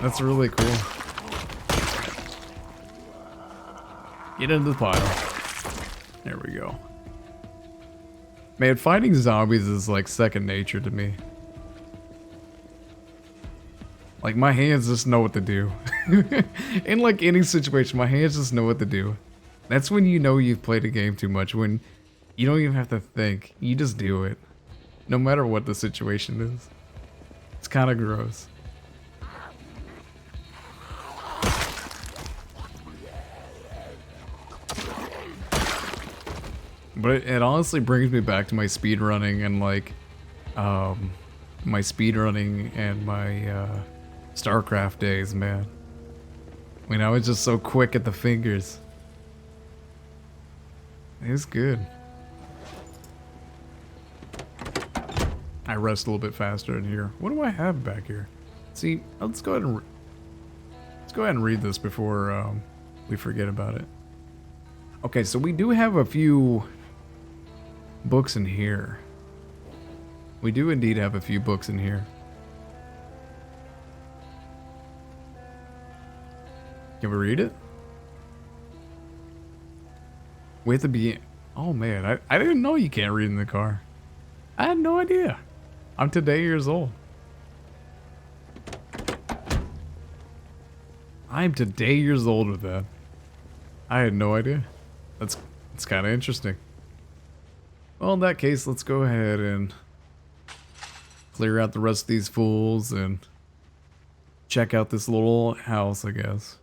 That's really cool. Get into the pile. There we go. Man, fighting zombies is like second nature to me. Like, my hands just know what to do. In like any situation, my hands just know what to do. That's when you know you've played a game too much, when you don't even have to think. You just do it. No matter what the situation is. It's kind of gross. But it honestly brings me back to my speedrunning and like, my speedrunning and my StarCraft days, man. When I was just so quick at the fingers. It was good. I rest a little bit faster in here. What do I have back here? See, let's go ahead and read this before we forget about it. Okay, so we do have a few books in here. We do indeed have a few books in here. Can we read it? We have to be... Oh man, I didn't know you can't read in the car. I had no idea. I'm today years old. I'm today years old with that. I had no idea. That's kind of interesting. Well, in that case, let's go ahead and clear out the rest of these fools and check out this little house, I guess.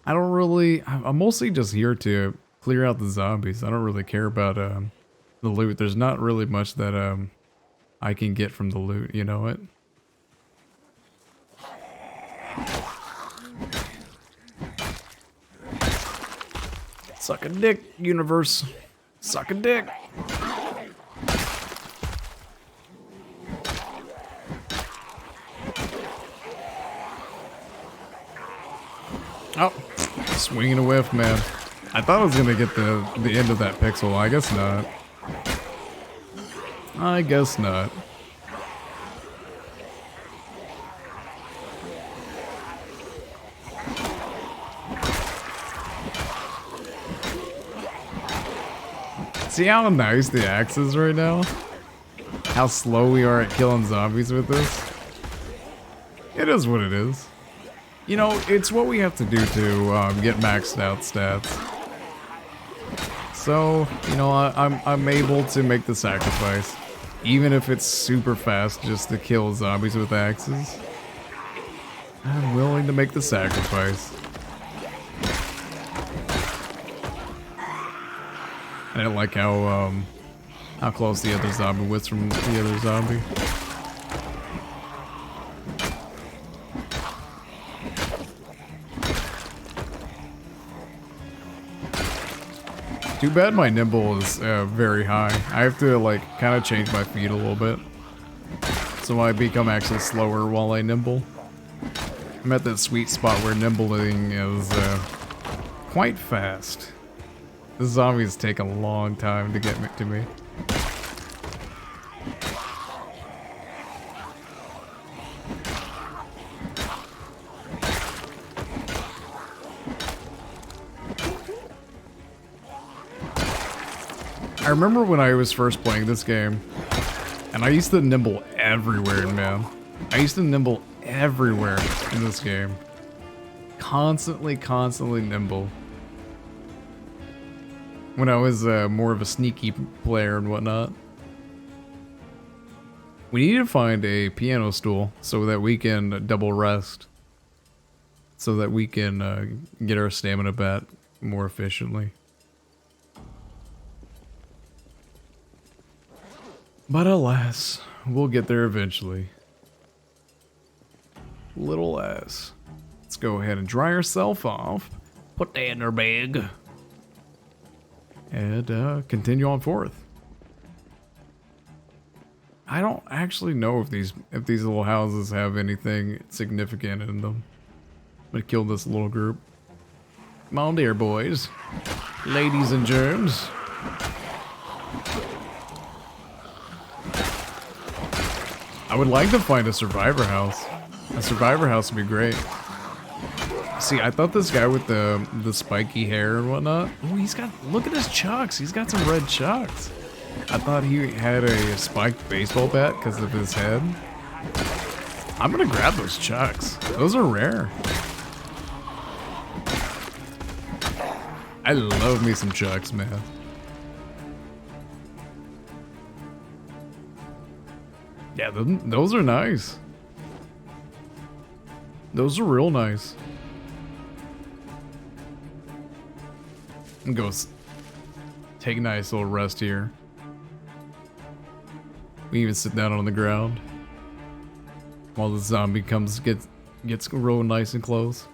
I don't really... I'm mostly just here to clear out the zombies. I don't really care about the loot. There's not really much that I can get from the loot, you know what? Suck a dick, universe. Suck a dick. Oh, swinging a whiff, man. I thought I was gonna get the end of that pixel. I guess not. I guess not. See how nice the axe is right now? How slow we are at killing zombies with this? It is what it is. You know, it's what we have to do to get maxed out stats. So, you know, I'm able to make the sacrifice. Even if it's super fast just to kill zombies with axes. I'm willing to make the sacrifice. I didn't like how close the other zombie was from the other zombie. Too bad my nimble is very high. I have to like kind of change my feet a little bit. So I become actually slower while I nimble. I'm at that sweet spot where nimbling is quite fast. The zombies take a long time to get to me. I remember when I was first playing this game, and I used to nimble everywhere, man. I used to nimble everywhere in this game. Constantly nimble. When I was more of a sneaky player and whatnot. We need to find a piano stool so that we can double rest. So that we can get our stamina back more efficiently. But alas, we'll get there eventually. Little ass. Let's go ahead and dry ourselves off. Put that in her bag. And continue on forth. I don't actually know if these little houses have anything significant in them. I'm gonna kill this little group. Come on there, boys. Ladies and germs. I would like to find a survivor house. A survivor house would be great. See, I thought this guy with the spiky hair and whatnot. Oh, look at his chucks. He's got some red chucks. I thought he had a spiked baseball bat because of his head. I'm gonna grab those chucks. Those are rare. I love me some chucks, man. Yeah, those are nice. Those are real nice. Go take a nice little rest here. We even sit down on the ground while the zombie gets real nice and close.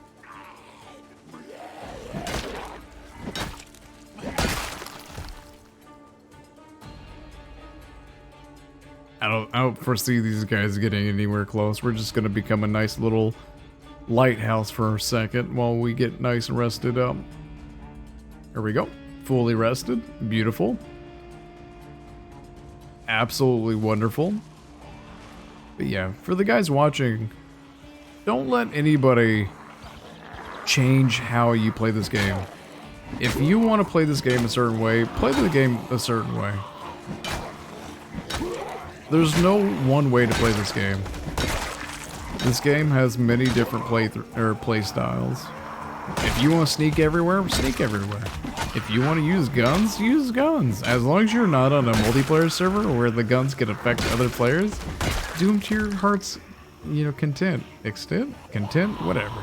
I don't foresee these guys getting anywhere close. We're just gonna become a nice little lighthouse for a second while we get nice and rested up. There we go. Fully rested. Beautiful. Absolutely wonderful. But yeah, for the guys watching, don't let anybody change how you play this game. If you want to play this game a certain way, play the game a certain way. There's no one way to play this game. This game has many different play styles. If you want to sneak everywhere, sneak everywhere. If you want to use guns, use guns. As long as you're not on a multiplayer server where the guns can affect other players, do them to your heart's, content. Extent? Content? Whatever.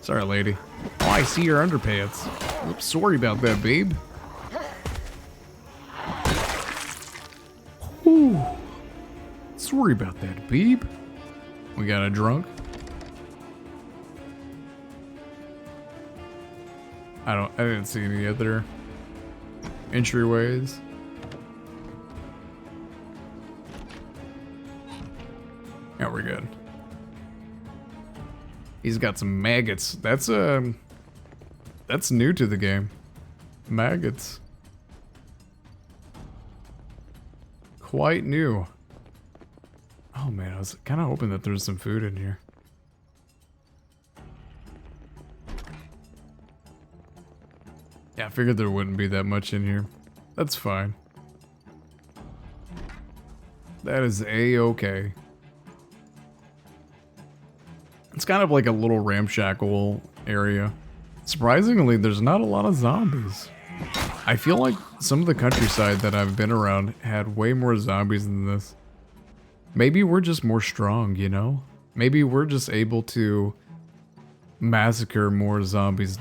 Sorry, lady. Oh, I see your underpants. Oops, sorry about that, babe. Whew. Sorry about that, babe. We got a drunk. I didn't see any other entryways. Yeah, we're good. He's got some maggots. That's new to the game. Maggots. Quite new. Oh man, I was kind of hoping that there's some food in here. Yeah, I figured there wouldn't be that much in here. That's fine. That is a-okay. It's kind of like a little ramshackle area. Surprisingly, there's not a lot of zombies. I feel like some of the countryside that I've been around had way more zombies than this. Maybe we're just more strong, you know? Maybe we're just able to massacre more zombies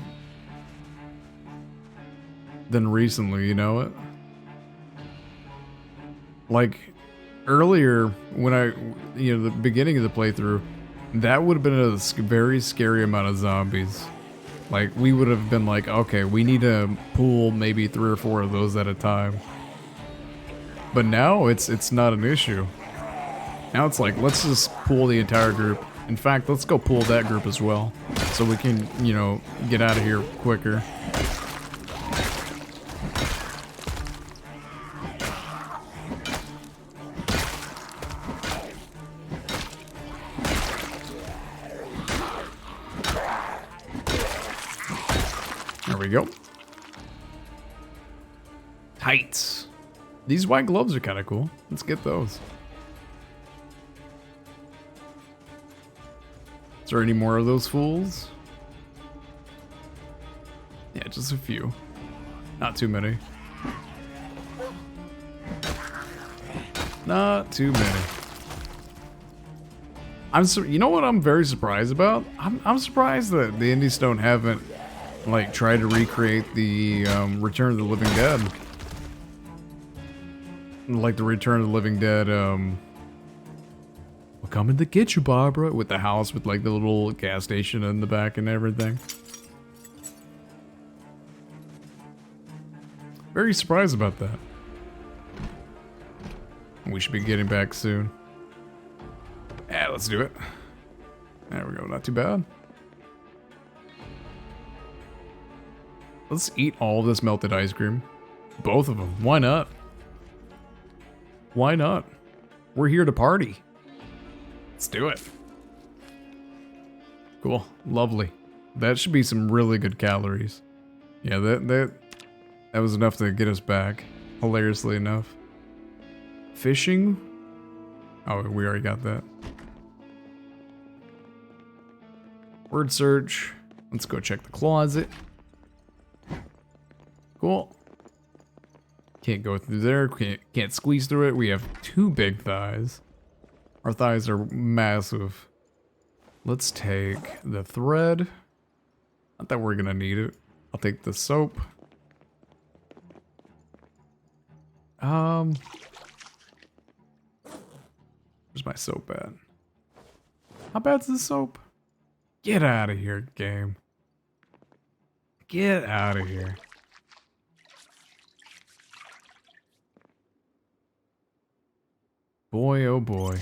than recently, you know it? Like, earlier, when the beginning of the playthrough, that would have been a very scary amount of zombies. Like, we would have been like, okay, we need to pool maybe 3 or 4 of those at a time. But now it's not an issue. Now it's like, let's just pool the entire group. In fact, let's go pool that group as well. So we can, you know, get out of here quicker. There we go. Tights. These white gloves are kind of cool. Let's get those. Is there any more of those fools? Yeah, just a few. Not too many. Not too many. You know what I'm very surprised about? I'm surprised that the Indie Stone haven't like tried to recreate the Return of the Living Dead. Like the Return of the Living Dead, we're coming to get you, Barbara, with the house with like the little gas station in the back and everything. Very surprised about that. We should be getting back soon. Yeah, let's do it. There we go, not too bad. Let's eat all this melted ice cream. Both of them, why not? Why not? We're here to party. Let's do it. Cool. Lovely. That should be some really good calories. Yeah, that was enough to get us back. Hilariously enough. Fishing? Oh, we already got that. Word search. Let's go check the closet. Cool. Can't go through there. Can't squeeze through it. We have 2 big thighs. Our thighs are massive. Let's take the thread. Not that we're gonna need it. I'll take the soap. Where's my soap at? How bad's the soap? Get out of here, game. Get out of here. Boy, oh boy.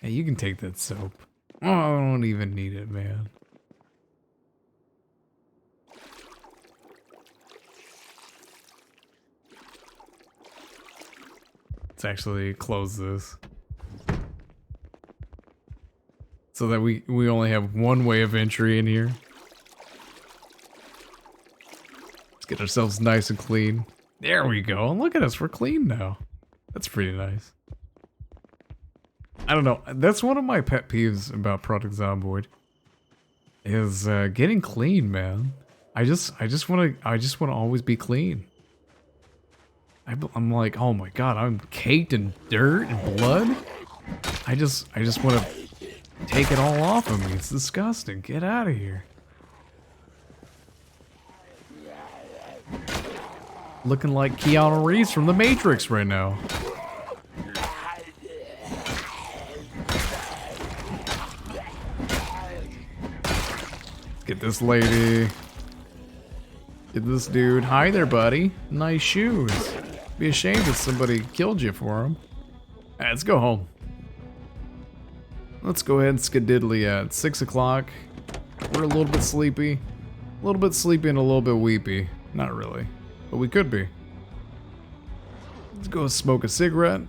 Hey, you can take that soap. Oh, I don't even need it, man. Let's actually close this. So that we only have one way of entry in here. Let's get ourselves nice and clean. There we go. Look at us, we're clean now. That's pretty nice. I don't know. That's one of my pet peeves about Project Zomboid. Is getting clean, man. I just want to always be clean. I'm like, oh my god, I'm caked in dirt and blood. I just want to take it all off of me. It's disgusting. Get out of here. Looking like Keanu Reeves from The Matrix right now. Get this lady. Get this dude. Hi there, buddy. Nice shoes. Be ashamed if somebody killed you for them. Alright, let's go home. Let's go ahead and skedaddly at 6 o'clock. We're a little bit sleepy. A little bit sleepy and a little bit weepy. Not really. But we could be. Let's go smoke a cigarette.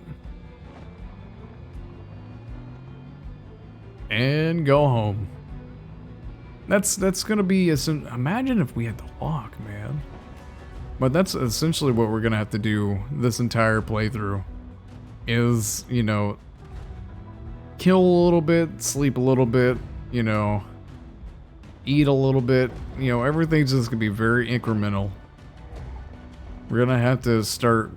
And go home. That's gonna be imagine if we had to walk, man. But that's essentially what we're gonna have to do this entire playthrough. Is, you know, kill a little bit, sleep a little bit, you know, eat a little bit. You know, everything's just gonna be very incremental. We're gonna have to start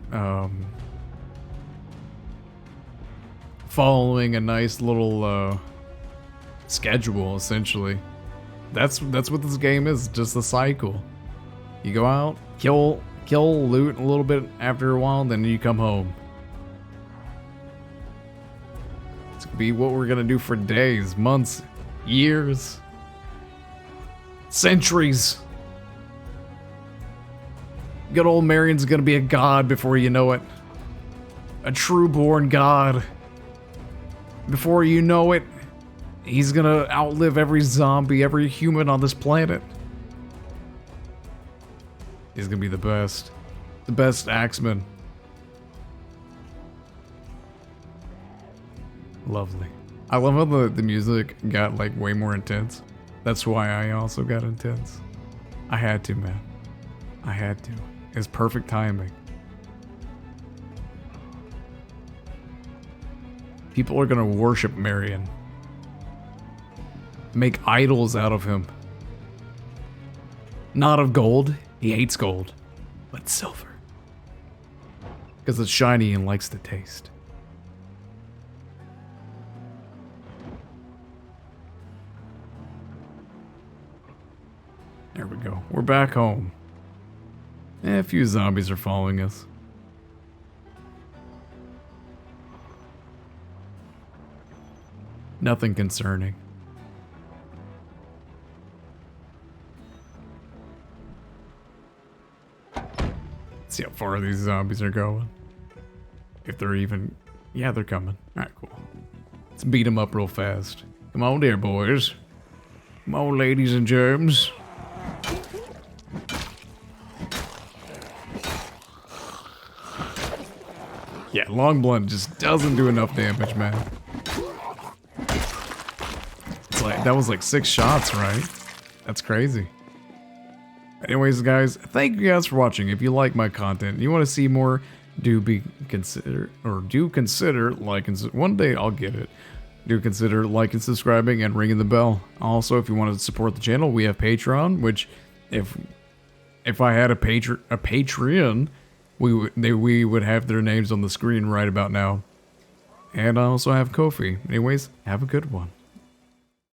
following a nice little schedule, essentially. That's what this game is, just a cycle. You go out, kill, loot a little bit after a while, then you come home. It's gonna be what we're gonna do for days, months, years. Centuries. Good old Marion's gonna be a god before you know it. A true-born god. Before you know it, he's gonna outlive every zombie, every human on this planet. He's gonna be the best. The best axeman. Lovely. I love how the music got like way more intense. That's why I also got intense. I had to, man. I had to. It's perfect timing. People are gonna worship Marion. Make idols out of him. Not of gold. He hates gold. But silver. Because it's shiny and likes the taste. There we go. We're back home. A few zombies are following us. Nothing concerning. Let's see how far these zombies are going. If they're even... Yeah, they're coming. Alright, cool. Let's beat them up real fast. Come on there, boys. Come on, ladies and germs. Yeah, long blunt just doesn't do enough damage, man. It's like, that was like 6 shots, right? That's crazy. Anyways, guys, thank you guys for watching. If you like my content and you want to see more, do consider liking. One day I'll get it. Do consider liking, subscribing, and ringing the bell. Also, if you want to support the channel, we have Patreon, which if I had a Patreon, we would have their names on the screen right about now. And I also have Ko-fi. Anyways, have a good one.